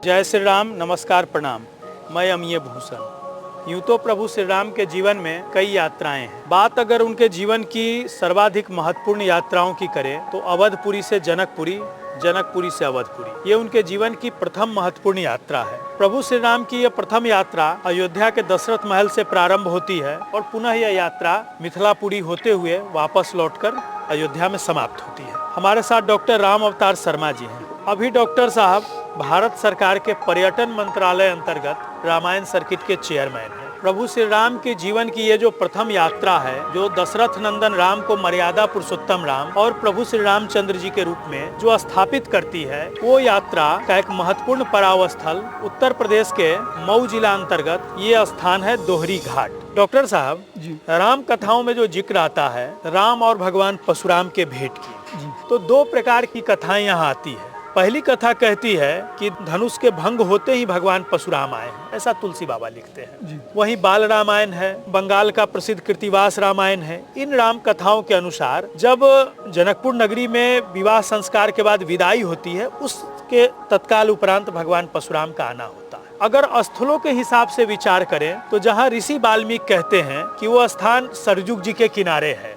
जय श्री राम, नमस्कार, प्रणाम। मैं अमीय भूषण। यूँ तो प्रभु श्री राम के जीवन में कई यात्राएं हैं। बात अगर उनके जीवन की सर्वाधिक महत्वपूर्ण यात्राओं की करें तो अवधपुरी से जनकपुरी, जनकपुरी से अवधपुरी, ये उनके जीवन की प्रथम महत्वपूर्ण यात्रा है। प्रभु श्री राम की यह प्रथम यात्रा अयोध्या के दशरथ महल से प्रारंभ होती है और पुनः यह यात्रा मिथिलापुरी होते हुए वापस लौटकर अयोध्या में समाप्त होती है। हमारे साथ डॉक्टर राम अवतार शर्मा जी हैं। अभी डॉक्टर साहब भारत सरकार के पर्यटन मंत्रालय अंतर्गत रामायण सर्किट के चेयरमैन हैं। प्रभु श्री राम के जीवन की ये जो प्रथम यात्रा है, जो दशरथ नंदन राम को मर्यादा पुरुषोत्तम राम और प्रभु श्री रामचंद्र जी के रूप में जो स्थापित करती है, वो यात्रा का एक महत्वपूर्ण पड़ाव स्थल उत्तर प्रदेश के मऊ जिला अंतर्गत ये स्थान है दोहरी घाट। डॉक्टर साहब जी, राम कथाओं में जो जिक्र आता है राम और भगवान परशुराम के भेंट की, तो दो प्रकार की कथाएं यहाँ आती है। पहली कथा कहती है कि धनुष के भंग होते ही भगवान परशुराम आए हैं, ऐसा तुलसी बाबा लिखते हैं। वहीं बाल रामायण है, बंगाल का प्रसिद्ध कृतिवास रामायण है। इन राम कथाओं के अनुसार जब जनकपुर नगरी में विवाह संस्कार के बाद विदाई होती है, उसके तत्काल उपरांत भगवान परशुराम का आना होता है। अगर स्थलों के हिसाब से विचार करें तो जहाँ ऋषि वाल्मीकि कहते हैं कि वो स्थान सरयुग जी के किनारे है,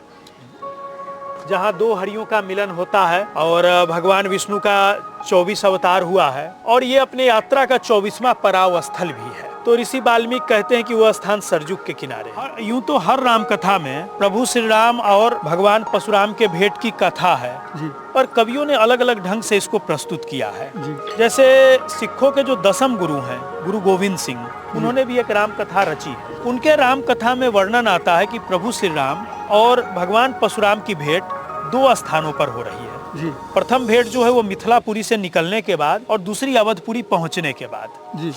जहाँ दो हरियों का मिलन होता है और भगवान विष्णु का 24 अवतार हुआ है और ये अपने यात्रा का 24वां पड़ाव स्थल भी है। तो ऋषि वाल्मीकि कहते हैं कि वह स्थान सरयुग के किनारे है। यूं तो हर राम कथा में प्रभु श्री राम और भगवान परशुराम के भेंट की कथा है जी, पर कवियों ने अलग अलग ढंग से इसको प्रस्तुत किया है जी। जैसे सिखों के जो दसम गुरु हैं, गुरु गोविंद सिंह, उन्होंने भी एक राम कथा रची है। उनके राम कथा में वर्णन आता है कि प्रभु श्री राम और भगवान परशुराम की भेंट दो स्थानों पर हो रही है जी। प्रथम भेंट जो है वो मिथिलापुरी से निकलने के बाद और दूसरी अवधपुरी पहुंचने के बाद जी।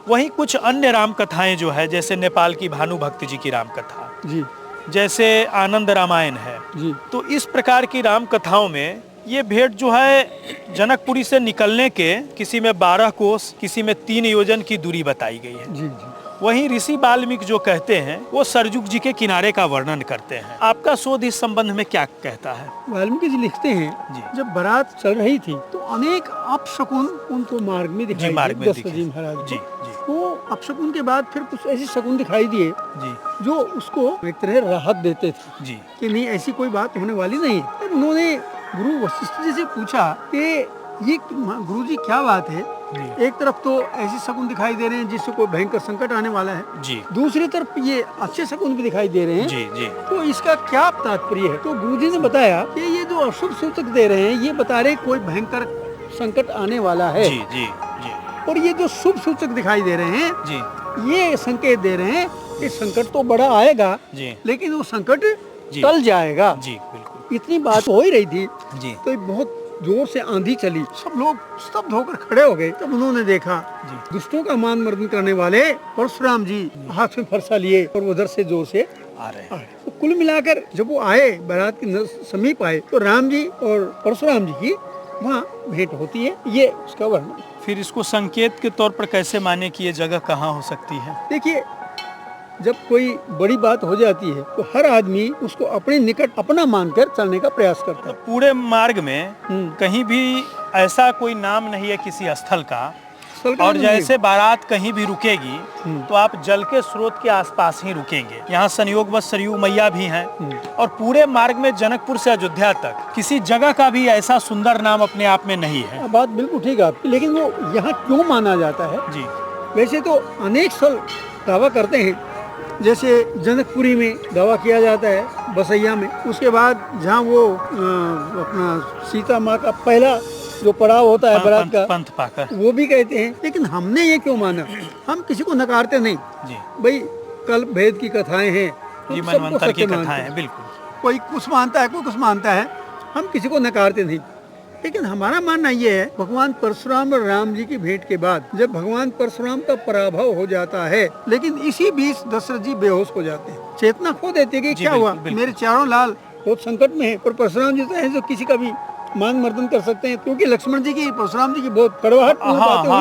वहीं कुछ अन्य राम कथाएं जो है, जैसे नेपाल की भानु भक्ति जी की राम कथा जी, जैसे आनंद रामायण है जी। तो इस प्रकार की राम कथाओं में ये भेंट जो है जनकपुरी से निकलने के किसी में 12 कोस, किसी में 3 योजन की दूरी बताई गई है जी। वहीं ऋषि वाल्मीकि जो कहते हैं वो सरयुग जी के किनारे का वर्णन करते हैं। आपका शोध इस संबंध में क्या कहता है? वाल्मीकि जी लिखते हैं जी, जब बारात चल रही थी तो अनेक अपशकुन उनको मार्ग में दिखाई दिए दशरथ जी महाराज जी। वो अपशकुन के बाद फिर कुछ ऐसे शकुन दिखाई दिए जी, जो उसको एक तरह राहत देते थे जी, कि नहीं ऐसी कोई बात होने वाली नहीं है। उन्होंने गुरु वशिष्ठ जी से पूछा कि ये गुरु जी क्या बात है, एक तरफ तो ऐसे शकुन दिखाई दे रहे हैं जिससे कोई भयंकर संकट आने वाला है जी, दूसरी तरफ ये अच्छे शकुन भी दिखाई दे रहे हैं जी जी, तो इसका क्या तात्पर्य है? तो गुरुजी ने बताया कि ये जो अशुभ सूचक दे रहे हैं ये बता रहे कोई भयंकर संकट आने वाला है जी जी जी, और ये जो शुभ सूचक दिखाई दे रहे हैं जी, ये संकेत दे रहे हैं कि संकट तो बड़ा आएगा जी, लेकिन वो संकट टल जाएगा जी। बिल्कुल इतनी बात हो ही रही थी जी, तो बहुत जोर से आंधी चली, सब लोग स्तब्ध होकर खड़े हो गए। तब उन्होंने देखा दुष्टों का मान मर्दन करने वाले परशुराम जी हाथ में फरसा लिए और उधर से जोर से आ रहे। तो कुल मिलाकर जब वो आए, बारात के समीप आए, तो राम जी और परशुराम जी की वहाँ भेंट होती है। ये उसका वर्णन। फिर इसको संकेत के तौर पर कैसे माने कि ये जगह कहाँ हो सकती है? देखिए, जब कोई बड़ी बात हो जाती है तो हर आदमी उसको अपने निकट अपना मानकर चलने का प्रयास करता है। तो पूरे मार्ग में कहीं भी ऐसा कोई नाम नहीं है किसी स्थल का, और जैसे बारात कहीं भी रुकेगी तो आप जल के स्रोत के आसपास ही रुकेंगे। यहाँ संयोगवश सरयू मैया भी हैं, और पूरे मार्ग में जनकपुर से अयोध्या तक किसी जगह का भी ऐसा सुंदर नाम अपने आप में नहीं है। बात बिल्कुल ठीक है आपकी, लेकिन वो यहाँ क्यों माना जाता है जी? वैसे तो अनेक स्थल दावा करते हैं, जैसे जनकपुरी में दावा किया जाता है, बसैया में, उसके बाद जहाँ वो अपना सीता माँ का पहला जो पड़ाव होता है बारात का पंथ पाकर, वो भी कहते हैं। लेकिन हमने ये क्यों माना? हम किसी को नकारते नहीं जी, भाई कल भेद की कथाएं हैं, मनवंतर की कथाएं हैं, बिल्कुल कोई कुछ मानता है, कोई कुछ मानता है, हम किसी को नकारते नहीं। लेकिन हमारा मानना ये है, भगवान परशुराम और राम जी की भेंट के बाद जब भगवान परशुराम का पराभव हो जाता है, लेकिन इसी बीच दशरथ जी बेहोश हो जाते हैं, चेतना खो देते कि क्या हुआ, मेरे चारों लाल बहुत संकट में है। और परशुराम जी तो है जो किसी का भी मान मर्दन कर सकते हैं, क्योंकि लक्ष्मण जी की परशुराम जी की बहुत कड़वाहट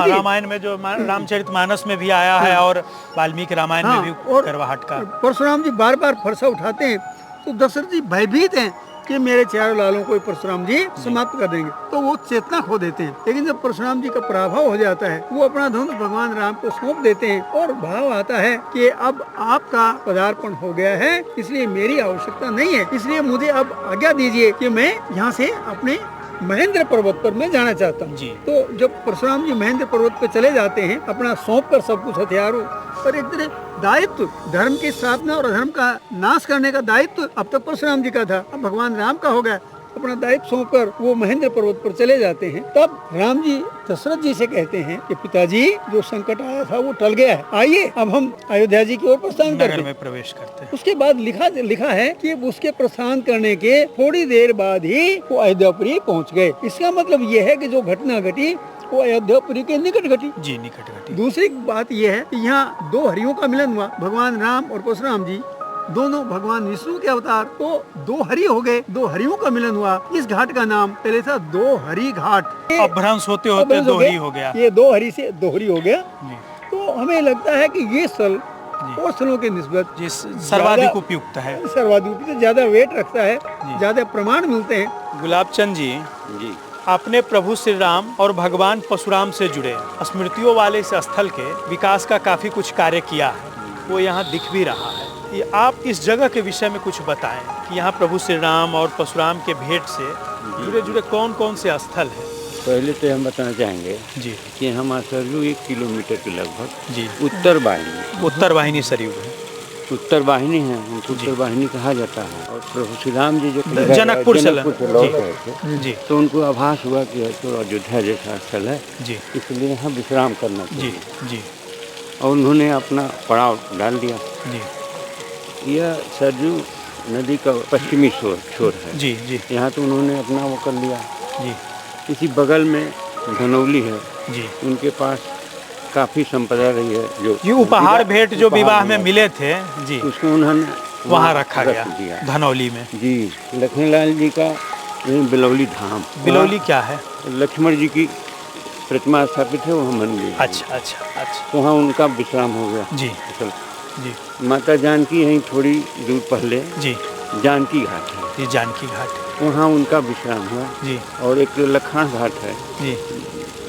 रामायण में जो रामचरितमानस में भी आया है और वाल्मीकि रामायण में भी कड़वाहट का। परशुराम जी बार बार फरसा उठाते हैं तो दशरथ जी भयभीत हैं कि मेरे चारों लालों को परशुराम जी समाप्त कर देंगे, तो वो चेतना खो देते हैं। लेकिन जब परशुराम जी का पराभव हो जाता है, वो अपना धनुष भगवान राम को सौंप देते हैं और भाव आता है कि अब आपका पदार्पण हो गया है, इसलिए मेरी आवश्यकता नहीं है, इसलिए मुझे अब आज्ञा दीजिए कि मैं यहाँ से अपने महेंद्र पर्वत पर मैं जाना चाहता हूँ। तो जब परशुराम जी महेंद्र पर्वत पर चले जाते हैं, अपना सौंप कर सब कुछ हथियारों और एक तरह दायित्व, धर्म की स्थापना और धर्म का नाश करने का दायित्व अब तक परशुराम जी का था, अब भगवान राम का हो गया। अपना दायित्व सौंपकर वो महेंद्र पर्वत पर चले जाते हैं। तब राम जी दशरथ जी से कहते हैं कि पिताजी, जो संकट आया था वो टल गया है, आइए अब हम अयोध्या जी की ओर प्रस्थान करते हैं, प्रवेश करते हैं। उसके बाद लिखा है कि उसके प्रस्थान करने के थोड़ी देर बाद ही वो अयोध्यापुरी पहुँच गए। इसका मतलब ये है कि जो घटना घटी वो अयोध्यापुरी के निकट घटी। जी, निकट घटी। दूसरी बात यह है कि यहाँ दो हरियों का मिलन हुआ, भगवान राम और परशुराम जी दोनों भगवान विष्णु के अवतार, तो दो हरि हो गए, दो हरियों का मिलन हुआ। इस घाट का नाम पहले था दो हरि घाट, अब भ्रंश होते होते दो हरि हो गया, ये दो हरि से दो हरि हो गया। तो हमें लगता है कि ये स्थल और स्थलों के निस्बत सर्वाधिक उपयुक्त है, सर्वाधिक उपयुक्त, ज्यादा वेट रखता है, ज्यादा प्रमाण मिलते हैं। गुलाबचंद जी, आपने प्रभु श्री राम और भगवान परशुराम से जुड़े स्मृतियों वाले इस स्थल के विकास का काफी कुछ कार्य किया है, वो यहाँ दिख भी रहा है। आप इस जगह के विषय में कुछ बताएं कि यहाँ प्रभु श्री राम और परशुराम के भेंट से जुड़े कौन कौन से स्थल हैं। पहले तो हम बताना चाहेंगे जी कि हमारा सरयू 1 किलोमीटर के लगभग जी उत्तर वाहिनी सरयू है, उत्तर वाहिनी है, उनको उत्तर वाहिनी कहा जाता है। और प्रभु श्री राम जी जो जनकपुर से लौट रहे थे, तो उनको आभास हुआ कि तो अयोध्या जैसा स्थल है, इसलिए यहाँ विश्राम करना चाहिए, और उन्होंने अपना पड़ाव डाल दिया। यह सरयू नदी का पश्चिमी छोर है जी। यहाँ तो उन्होंने अपना वो कर लिया जी। इसी बगल में धनौली है जी, उनके पास काफी संपदा रही है, जो ये उपहार भेंट जो विवाह में मिले थे जी, उसको उन्होंने वहाँ रखा गया धनौली में जी। लक्ष्मीलाल जी का बिलौली धाम, बिलौली क्या है? लक्ष्मण जी की प्रतिमा स्थापित है, वहाँ मंदिर। अच्छा, तो वहाँ उनका विश्राम हो गया जी। माता जानकी यहीं थोड़ी दूर पहले जी जानकी घाट है, ये जानकी घाट, वहाँ उनका विश्राम हुआ जी। और एक लखान घाट है जी,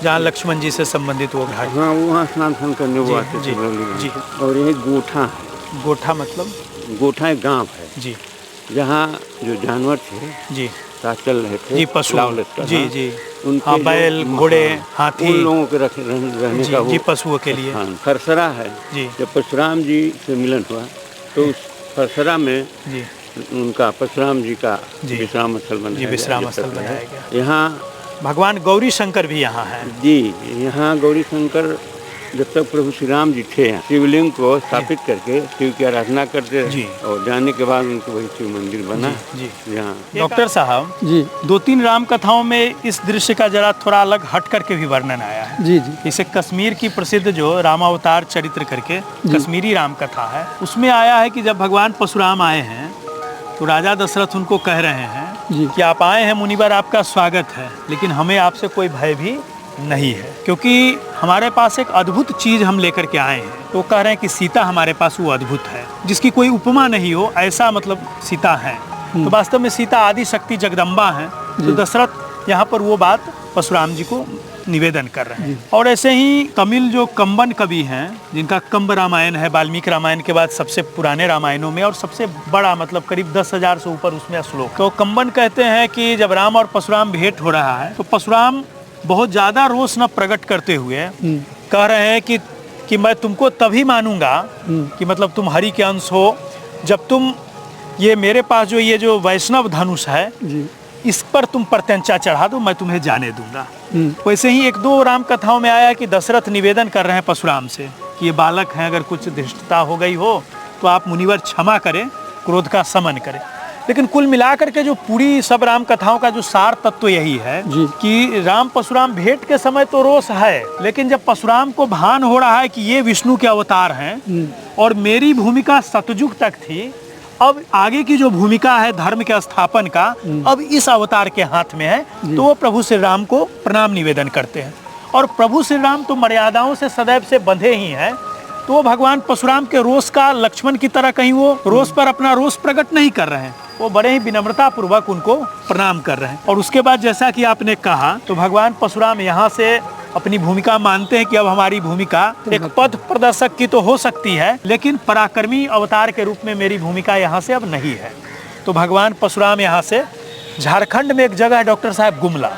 जहाँ लक्ष्मण जी से संबंधित वो घाट, हाँ वहाँ स्नान करने वो आते जी। और ये गोठा है। गोठा मतलब? गोठा एक गाँव है जी, जहाँ जो जानवर थे जी चल रहे थे जी, पशु जी, उनके बैल घोड़े हाथी, उन लोगों के रहने का जी, पशुओं के लिए फरसरा है जी। जब परशुराम जी से मिलन हुआ तो उस फरसरा में जी उनका परशुराम जी का विश्राम स्थल बनाया गया। यहाँ भगवान गौरी शंकर भी यहाँ है जी। यहाँ गौरी शंकर जब तक प्रभु श्री राम जी थे, शिवलिंग को स्थापित करके शिव की आराधना करते रहे, और जाने के बाद उनको वही शिव मंदिर बना जी। यहाँ डॉक्टर साहब जी, 2-3 राम कथाओं में इस दृश्य का जरा थोड़ा अलग हट करके भी वर्णन आया है जी। इसे कश्मीर की प्रसिद्ध जो रामावतार चरित्र करके कश्मीरी राम कथा है, उसमें आया है कि जब भगवान परशुराम आए हैं तो राजा दशरथ उनको कह रहे हैं कि आप आए हैं मुनिवर, आपका स्वागत है, लेकिन हमें आपसे कोई भय भी नहीं है, क्योंकि हमारे पास एक अद्भुत चीज हम लेकर के आए हैं। तो कह रहे हैं कि सीता हमारे पास वो अद्भुत है जिसकी कोई उपमा नहीं हो, ऐसा मतलब सीता है। तो वास्तव में सीता आदि शक्ति जगदम्बा है। तो दशरथ यहाँ पर वो बात परशुराम जी को निवेदन कर रहे हैं। और ऐसे ही तमिल जो कंबन कवि हैं, जिनका कंब रामायण है, वाल्मीकि रामायण के बाद सबसे पुराने रामायणों में और सबसे बड़ा, मतलब करीब 10,000 से ऊपर उसमें श्लोक। तो कंबन कहते हैं कि जब राम और परशुराम भेंट हो रहा है तो परशुराम बहुत ज्यादा रोष न प्रकट करते हुए कह रहे हैं कि मैं तुमको तभी मानूंगा कि मतलब तुम हरि के अंश हो, जब तुम ये मेरे पास जो ये वैष्णव धनुष है इस पर तुम प्रत्यंचा चढ़ा दो, मैं तुम्हें जाने दूंगा। वैसे ही 1-2 राम कथाओं में आया कि दशरथ निवेदन कर रहे हैं परशुराम से कि ये बालक हैं, अगर कुछ धृष्टता हो गई हो तो आप मुनिवर क्षमा करें, क्रोध का शमन करें। लेकिन कुल मिलाकर के जो पूरी सब राम कथाओं का जो सार तत्व यही है कि राम परशुराम भेंट के समय तो रोष है, लेकिन जब परशुराम को भान हो रहा है कि ये विष्णु के अवतार हैं और मेरी भूमिका सतयुग तक थी, अब आगे की जो भूमिका है धर्म के स्थापन का अब इस अवतार के हाथ में है, तो वो प्रभु श्री राम को प्रणाम निवेदन करते हैं। और प्रभु श्री राम तो मर्यादाओं से सदैव से बंधे ही हैं, तो वो भगवान परशुराम के रोष का लक्ष्मण की तरह कहीं वो रोष पर अपना रोष प्रकट नहीं कर रहे हैं, वो बड़े ही विनम्रता पूर्वक उनको प्रणाम कर रहे हैं। और उसके बाद जैसा कि आपने कहा, तो भगवान परशुराम यहाँ से अपनी भूमिका मानते हैं कि अब हमारी भूमिका एक पथ प्रदर्शक की तो हो सकती है, लेकिन पराक्रमी अवतार के रूप में मेरी भूमिका यहाँ से अब नहीं है। तो भगवान परशुराम यहाँ से, झारखंड में एक जगह है डॉक्टर साहब गुमला,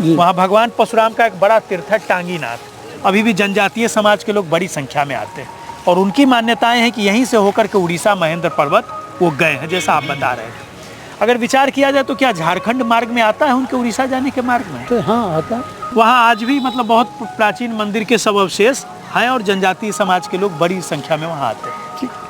वहाँ भगवान परशुराम का एक बड़ा तीर्थ है टांगीनाथ। अभी भी जनजातीय समाज के लोग बड़ी संख्या में आते हैं और उनकी मान्यताएं हैं कि यहीं से होकर के उड़ीसा महेंद्र पर्वत वो गए हैं, जैसा आप बता रहे हैं। अगर विचार किया जाए तो क्या झारखंड मार्ग में आता है उनके उड़ीसा जाने के मार्ग में? तो हाँ आता है। वहाँ आज भी मतलब बहुत प्राचीन मंदिर के सब अवशेष हैं और जनजातीय समाज के लोग बड़ी संख्या में वहाँ आते हैं।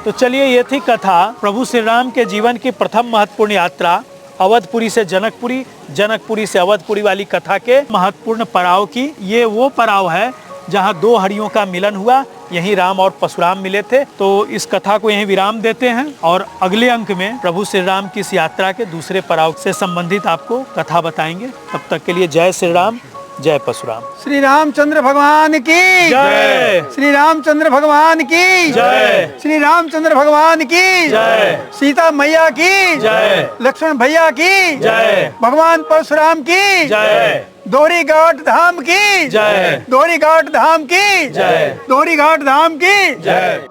तो चलिए, ये थी कथा प्रभु श्री राम के जीवन की प्रथम महत्वपूर्ण यात्रा, अवधपुरी से जनकपुरी, जनकपुरी से अवधपुरी वाली कथा के महत्वपूर्ण पड़ाव की। ये वो पड़ाव है जहाँ दो हरियों का मिलन हुआ, यहीं राम और परशुराम मिले थे। तो इस कथा को यहीं विराम देते हैं और अगले अंक में प्रभु श्री राम की इस यात्रा के दूसरे पड़ाव से संबंधित आपको कथा बताएंगे। तब तक के लिए जय श्री राम, जय परशुराम। श्री रामचंद्र भगवान की जय, श्री रामचंद्र भगवान की जय, श्री रामचंद्र भगवान की जय, सीता मैया की जय, लक्ष्मण भैया की जय, भगवान परशुराम की जय, दोहरी घाट धाम की जय, दोहरी घाट धाम की जय, दोहरी घाट धाम की जय।